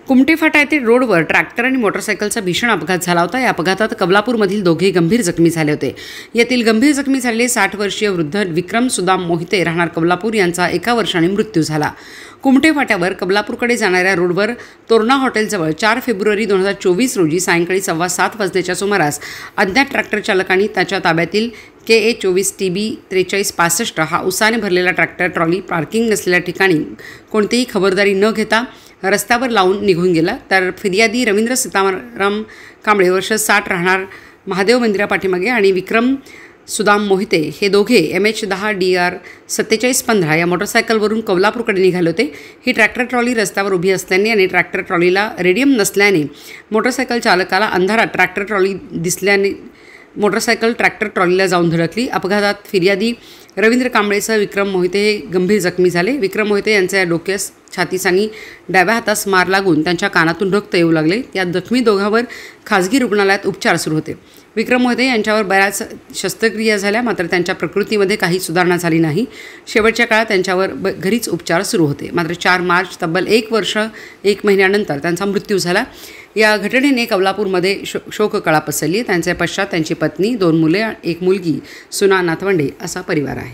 कुमटे फाटा येथील रोडवर ट्रॅक्टर आणि मोटरसायकलचा भीषण अपघात झाला होता। या अपघातात कबलापूरमधील दोघे गंभीर जखमी झाले होते। यातील गंभीर जखमी झालेले 60 वर्षीय वृद्ध विक्रम सुदाम मोहिते राहणार कबलापूर यांचा 1 वर्षाने मृत्यू झाला। कुमटे फाट्यावर कबलापूरकडे जाणाऱ्या रोडवर तोरणा हॉटेलजवळ 4 फेब्रुवारी 2024 रोजी सायंकाळी 7:15 वाजण्याच्या सुमारास अज्ञात ट्रॅक्टर चालकांनी त्याच्या ताब्यातील KA 24 TB 4365 हा उसाने भरलेला ट्रॅक्टर ट्रॉली पार्किंग नसलेल्या ठिकाणी कोणतीही खबरदारी न घेता रस्त्यावर लावून निघून गेला। तर फिर्यादी रवींद्र सीताराम कांबळे वर्ष 60 राहणार महादेव मंदिरापाठीमागे आणि विक्रम सुदाम मोहिते हे दोघे MH10 DR 4715 या मोटरसायकलवरून कबलापूरकडे निघाले होते। ही ट्रॅक्टर ट्रॉली रस्त्यावर उभी असल्याने आणि ट्रॅक्टर ट्रॉलीला रेडियम नसल्याने मोटरसायकल चालकाला अंधारात ट्रॅक्टर ट्रॉली दिसल्याने मोटरसायकल ट्रॅक्टर ट्रॉलीला जाऊन धडकली। अपघातात फिर्यादी रवींद्र कांबळेसह विक्रम मोहिते हे गंभीर जखमी झाले। विक्रम मोहिते यांच्या डोक्यास छातीस आणि डाव्या हातास मार लागून त्यांच्या कानातून रक्त येऊ लागले। या जखमी दोघांवर खासगी रुग्णालयात उपचार सुरू होते। विक्रम मोहिते यांच्यावर बऱ्याच शस्त्रक्रिया झाल्या, मात्र त्यांच्या प्रकृतीमध्ये काही सुधारणा झाली नाही। शेवटच्या काळात त्यांच्यावर घरीच उपचार सुरू होते। मात्र 4 मार्च तब्बल 1 वर्ष 1 महिन्यानंतर त्यांचा मृत्यू झाला। या घटनेने कबलापूरमध्ये शोककळा पसरली। त्यांच्या पश्चात त्यांची पत्नी, 2 मुले, 1 मुलगी, सुना, नातवंडे असा परिवार आहे।